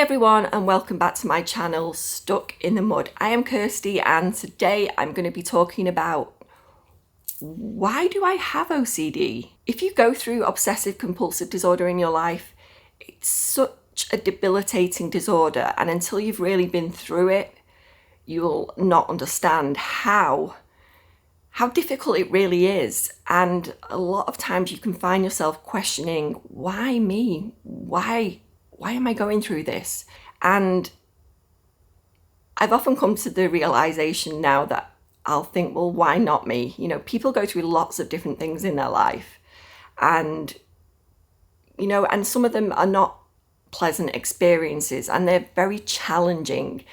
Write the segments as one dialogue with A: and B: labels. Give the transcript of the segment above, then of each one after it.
A: everyone, and welcome back to my channel, Stuck in the Mud. I am Kirsty, and today I'm going to be talking about why do I have OCD? If you go through obsessive compulsive disorder in your life, it's such a debilitating disorder, and until you've really been through it, you'll not understand how difficult it really is. And a lot of times you can find yourself questioning, why me? Why am I going through this? And I've often come to the realization now that I'll think, well, why not me? You know, people go through lots of different things in their life, and and some of them are not pleasant experiences and they're very challenging.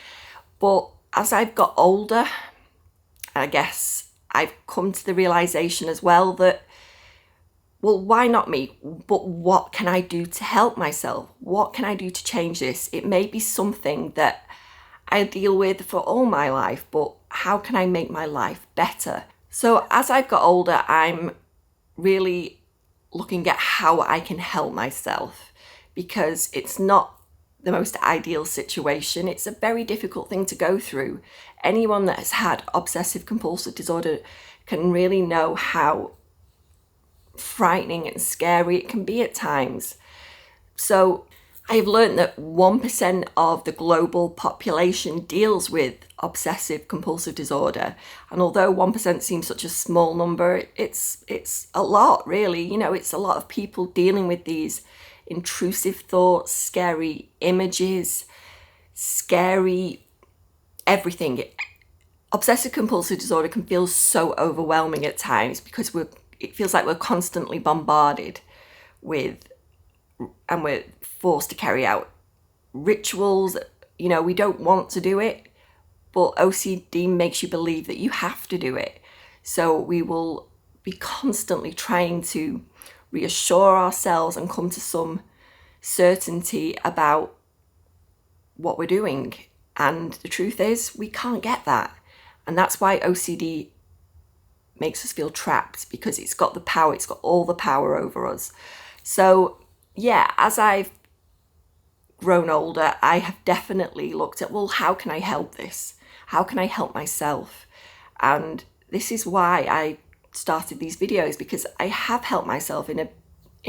A: But as I've got older, I guess I've come to the realization as well that, well, why not me? But what can I do to help myself? What can I do to change this? It may be something that I deal with for all my life, but how can I make my life better? So as I've got older, I'm really looking at how I can help myself, because it's not the most ideal situation. It's a very difficult thing to go through. Anyone that has had obsessive compulsive disorder can really know how frightening and scary it can be at times. So I have learned that 1% of the global population deals with obsessive compulsive disorder. And although 1% seems such a small number, it's a lot, really. It's a lot of people dealing with these intrusive thoughts, scary images, scary everything. Obsessive compulsive disorder can feel so overwhelming at times because it feels like we're constantly bombarded with, and we're forced to carry out rituals. We don't want to do it, but OCD makes you believe that you have to do it. So we will be constantly trying to reassure ourselves and come to some certainty about what we're doing. And the truth is, we can't get that. And that's why OCD makes us feel trapped, because it's got the power, it's got all the power over us. So yeah, as I've grown older, I have definitely looked at, well, how can I help this? How can I help myself? And this is why I started these videos, because I have helped myself in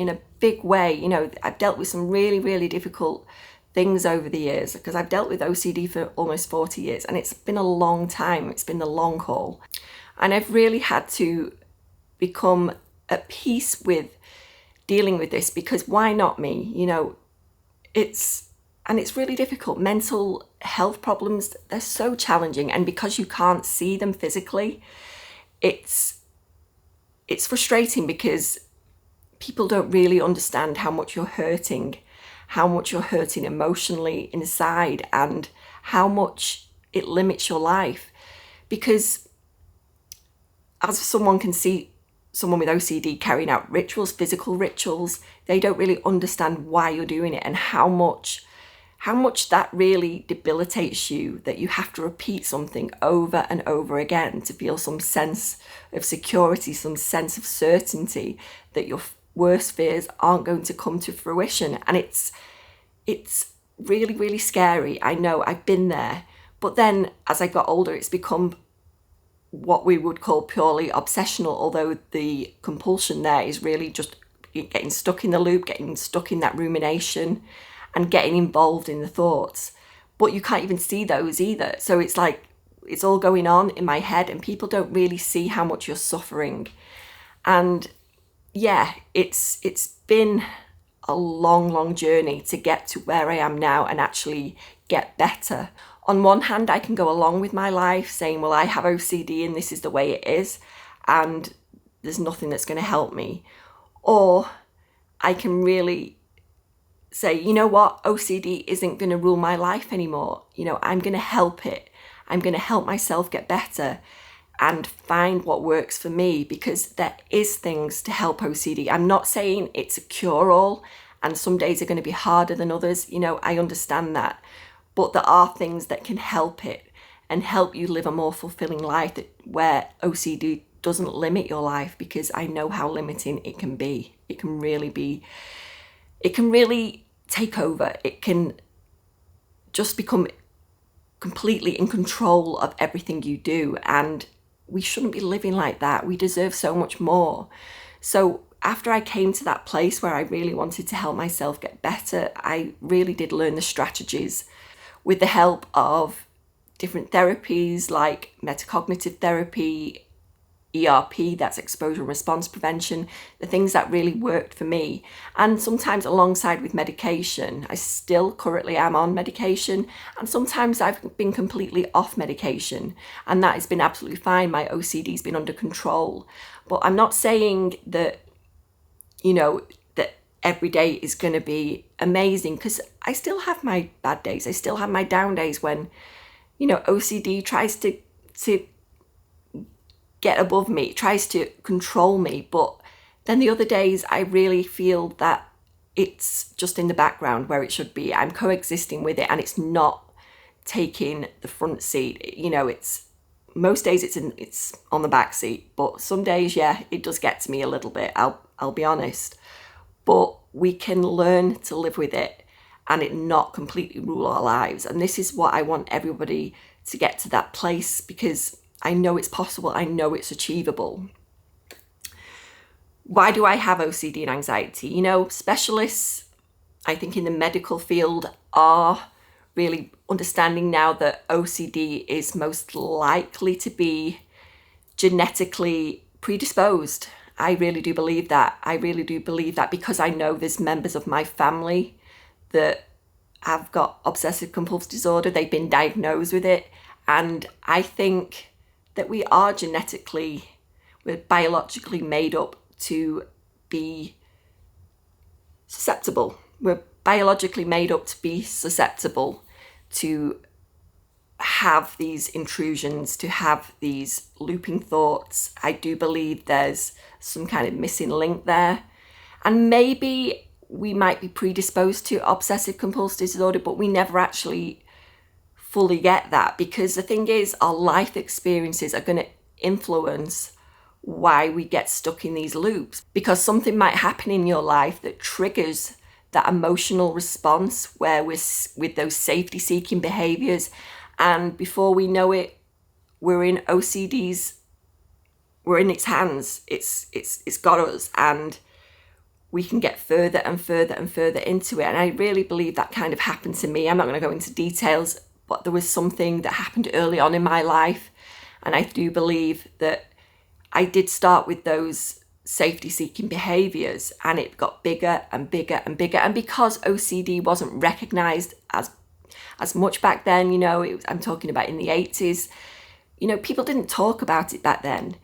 A: a big way. I've dealt with some really, really difficult things over the years, because I've dealt with OCD for almost 40 years, and it's been a long time. It's been the long haul. And I've really had to become at peace with dealing with this, because why not me? It's really difficult. Mental health problems, they're so challenging, and because you can't see them physically, it's frustrating, because people don't really understand how much you're hurting emotionally inside, and how much it limits your life. Because as someone can see someone with OCD carrying out rituals, physical rituals, they don't really understand why you're doing it, and how much that really debilitates you, that you have to repeat something over and over again to feel some sense of security, some sense of certainty that your worst fears aren't going to come to fruition. And it's really, really scary. I know, I've been there. But then as I got older, it's become what we would call purely obsessional, although the compulsion there is really just getting stuck in the loop, getting stuck in that rumination, and getting involved in the thoughts. But you can't even see those either. So it's like it's all going on in my head, and people don't really see how much you're suffering. And yeah, it's been a long, long journey to get to where I am now and actually get better. On one hand, I can go along with my life saying, well, I have OCD and this is the way it is, and there's nothing that's going to help me. Or I can really say, you know what, OCD isn't going to rule my life anymore. I'm going to help it. I'm going to help myself get better and find what works for me, because there is things to help OCD. I'm not saying it's a cure-all, and some days are going to be harder than others. I understand that. But there are things that can help it and help you live a more fulfilling life, where OCD doesn't limit your life, because I know how limiting it can be. It can really take over. It can just become completely in control of everything you do. And we shouldn't be living like that. We deserve so much more. So after I came to that place where I really wanted to help myself get better, I really did learn the strategies with the help of different therapies like metacognitive therapy, ERP, that's exposure and response prevention, the things that really worked for me. And sometimes alongside with medication. I still currently am on medication, and sometimes I've been completely off medication, and that has been absolutely fine. My OCD's been under control. But I'm not saying that, that every day is going to be amazing, because I still have my bad days. I still have my down days when, OCD tries to get above me, tries to control me. But then the other days I really feel that it's just in the background where it should be. I'm coexisting with it, and it's not taking the front seat. It's most days it's on the back seat, but some days, yeah, it does get to me a little bit. I'll be honest. But we can learn to live with it and it not completely rule our lives. And this is what I want everybody to get to, that place, because I know it's possible. I know it's achievable. Why do I have OCD and anxiety? Specialists, I think in the medical field, are really understanding now that OCD is most likely to be genetically predisposed. I really do believe that. I really do believe that, because I know there's members of my family that have got obsessive compulsive disorder. They've been diagnosed with it. And I think that we're biologically made up to be susceptible. We're biologically made up to be susceptible to have these intrusions, to have these looping thoughts. I do believe there's some kind of missing link there. And maybe we might be predisposed to obsessive compulsive disorder, but we never actually fully get that, because the thing is, our life experiences are going to influence why we get stuck in these loops, because something might happen in your life that triggers that emotional response where we're with those safety-seeking behaviors, and before we know it, we're in its hands. It's got us, and we can get further and further and further into it. And I really believe that kind of happened to me. I'm not going to go into details, but there was something that happened early on in my life, and I do believe that I did start with those safety-seeking behaviors, and it got bigger and bigger and bigger. And because OCD wasn't recognized as much back then, I'm talking about in the 80s, people didn't talk about it back then.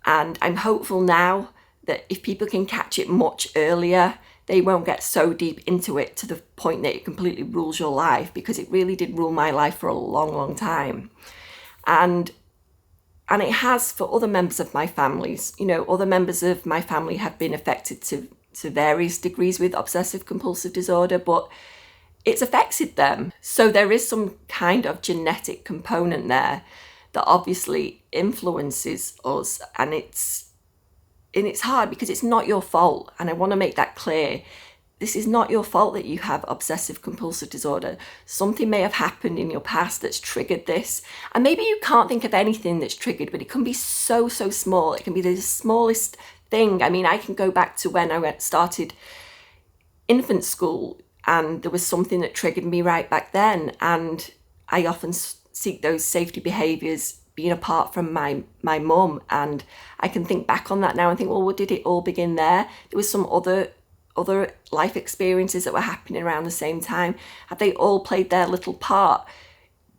A: And I'm hopeful now that if people can catch it much earlier, they won't get so deep into it to the point that it completely rules your life, because it really did rule my life for a long, long time. And it has for other members of my families. Other members of my family have been affected to various degrees with obsessive compulsive disorder, but it's affected them. So there is some kind of genetic component there that obviously influences us, and it's hard because it's not your fault. And I want to make that clear. This is not your fault that you have obsessive compulsive disorder. Something may have happened in your past that's triggered this. And maybe you can't think of anything that's triggered, but it can be so, so small. It can be the smallest thing. I mean, I can go back to when I started infant school, and there was something that triggered me right back then. And I often seek those safety behaviours being apart from my mum. And I can think back on that now and think, well, did it all begin there? There was some other life experiences that were happening around the same time. Have they all played their little part?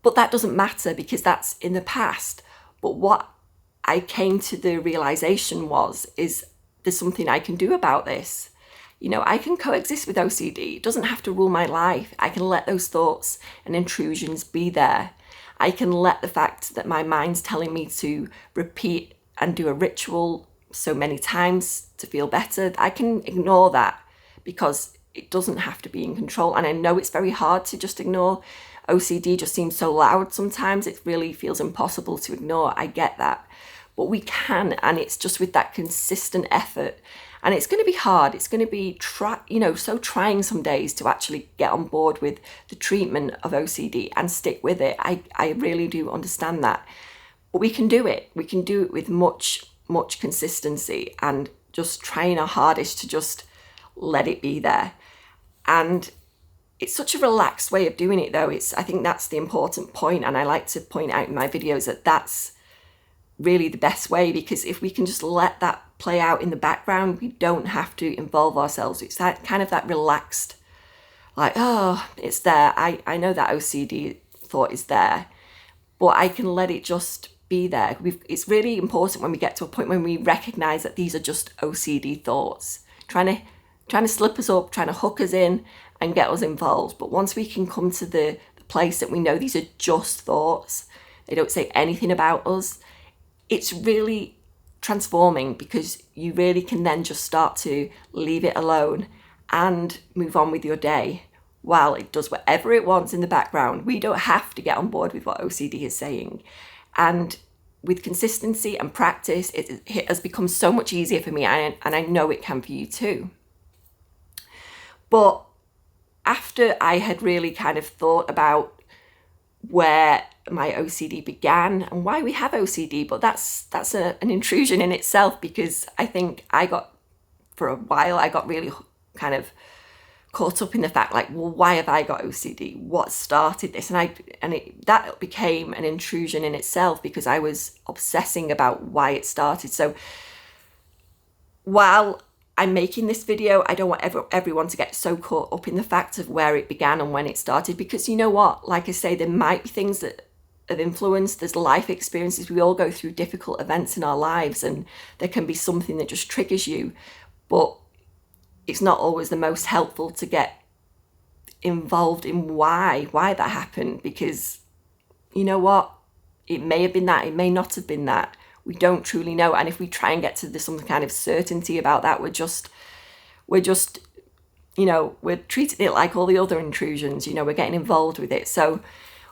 A: But that doesn't matter, because that's in the past. But what I came to the realization is there's something I can do about this. I can coexist with OCD. It doesn't have to rule my life. I can let those thoughts and intrusions be there. I can let the fact that my mind's telling me to repeat and do a ritual so many times to feel better, I can ignore that, because it doesn't have to be in control. And I know it's very hard to just ignore. OCD just seems so loud sometimes. It really feels impossible to ignore. I get that. But we can, and it's just with that consistent effort. And it's going to be hard. It's going to be so trying some days to actually get on board with the treatment of OCD and stick with it. I really do understand that. But we can do it. We can do it with much consistency and just trying our hardest to just let it be there. And it's such a relaxed way of doing it, though. I think that's the important point, and I like to point out in my videos that that's really the best way, because if we can just let that play out in the background, we don't have to involve ourselves. It's that kind of that relaxed, like, oh, it's there. I know that OCD thought is there, but I can let it just be there. It's really important when we get to a point when we recognize that these are just OCD thoughts, trying to slip us up, trying to hook us in and get us involved. But once we can come to the place that we know these are just thoughts, they don't say anything about us, it's really transforming, because you really can then just start to leave it alone and move on with your day while it does whatever it wants in the background. We don't have to get on board with what OCD is saying. And with consistency and practice, it has become so much easier for me, and I know it can for you too. But after I had really kind of thought about where my OCD began and why we have OCD, but that's an intrusion in itself, because I think for a while I got really kind of caught up in the fact, like, well, why have I got OCD? What started this? That became an intrusion in itself, because I was obsessing about why it started. So while I'm making this video, I don't want everyone to get so caught up in the fact of where it began and when it started, because you know what, like I say, there might be things that have influenced. There's life experiences. We all go through difficult events in our lives, and there can be something that just triggers you, but it's not always the most helpful to get involved in why that happened, because you know what, it may have been that, it may not have been that. We don't truly know. And if we try and get to some kind of certainty about that, we're just we're treating it like all the other intrusions. We're getting involved with it. So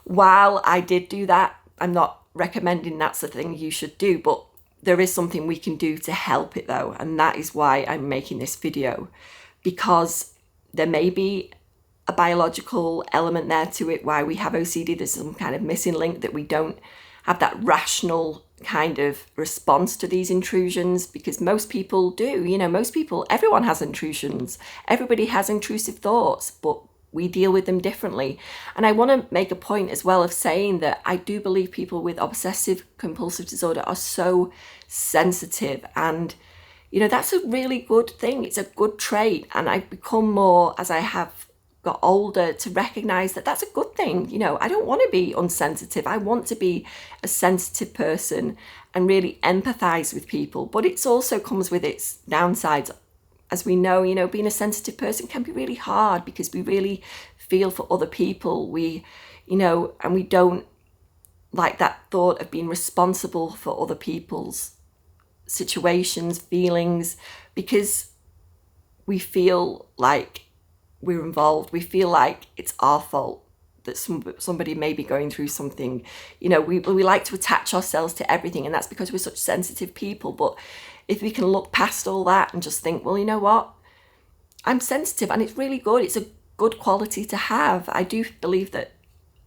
A: while I did do that, I'm not recommending that's the thing you should do, but there is something we can do to help it, though. And that is why I'm making this video, because there may be a biological element there to it, why we have OCD. There's some kind of missing link, that we don't have that rational kind of response to these intrusions, because most people do. Everyone has intrusions. Everybody has intrusive thoughts, but we deal with them differently. And I want to make a point as well of saying that I do believe people with obsessive compulsive disorder are so sensitive, and that's a really good thing. It's a good trait, and I've become more, as I have got older, to recognize that that's a good thing. I don't want to be unsensitive. I want to be a sensitive person and really empathize with people, but it also comes with its downsides. As we know, being a sensitive person can be really hard, because we really feel for other people. And we don't like that thought of being responsible for other people's situations, feelings, because we feel like we're involved. We feel like it's our fault that somebody may be going through something. We like to attach ourselves to everything, and that's because we're such sensitive people. But if we can look past all that and just think, well, you know what, I'm sensitive, and it's really good. It's a good quality to have. I do believe that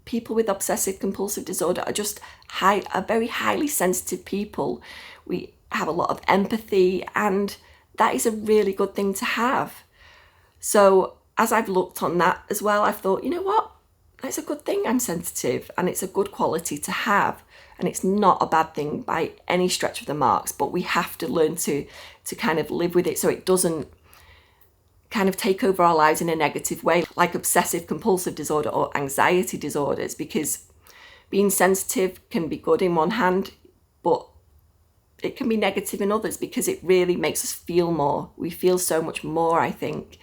A: people with obsessive compulsive disorder are very highly sensitive people. We have a lot of empathy, and that is a really good thing to have. So as I've looked on that as well, I've thought, you know what, it's a good thing I'm sensitive, and it's a good quality to have, and it's not a bad thing by any stretch of the marks, but we have to learn to kind of live with it so it doesn't kind of take over our lives in a negative way, like obsessive compulsive disorder or anxiety disorders, because being sensitive can be good in one hand, but it can be negative in others, because it really makes us feel more. We feel so much more, I think,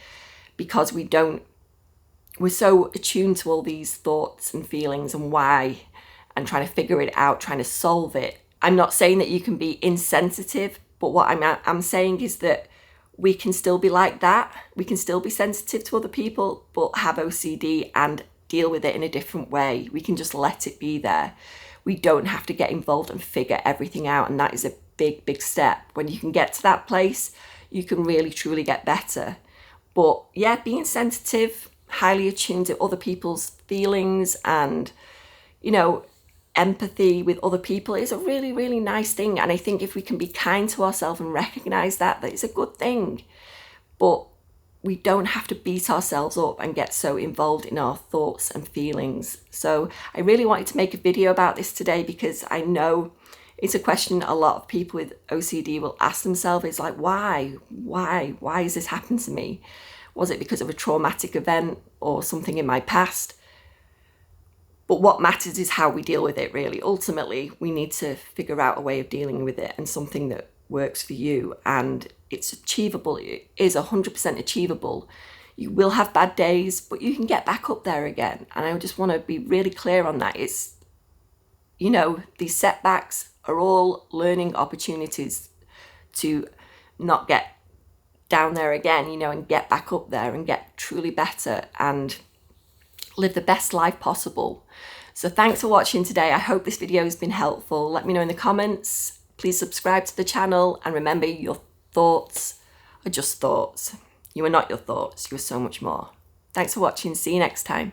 A: because we're so attuned to all these thoughts and feelings and why, and trying to figure it out, trying to solve it. I'm not saying that you can be insensitive, but what I'm saying is that we can still be like that. We can still be sensitive to other people, but have OCD and deal with it in a different way. We can just let it be there. We don't have to get involved and figure everything out. And that is a big, big step. When you can get to that place, you can really truly get better. But yeah, being sensitive, highly attuned to other people's feelings and, you know, empathy with other people is a really, really nice thing. And I think if we can be kind to ourselves and recognize that it's a good thing. But we don't have to beat ourselves up and get so involved in our thoughts and feelings. So I really wanted to make a video about this today because I know it's a question a lot of people with OCD will ask themselves. It's like, why has this happened to me? Was it because of a traumatic event or something in my past? But what matters is how we deal with it, really. Ultimately, we need to figure out a way of dealing with it and something that works for you. And it's achievable. It is 100% achievable. You will have bad days, but you can get back up there again. And I just want to be really clear on that. It's, you know, these setbacks are all learning opportunities to not get down there again, you know, and get back up there and get truly better and live the best life possible. So thanks for watching today. I hope this video has been helpful. Let me know in the comments. Please subscribe to the channel, and remember, your thoughts are just thoughts. You are not your thoughts. You are so much more. Thanks for watching. See you next time.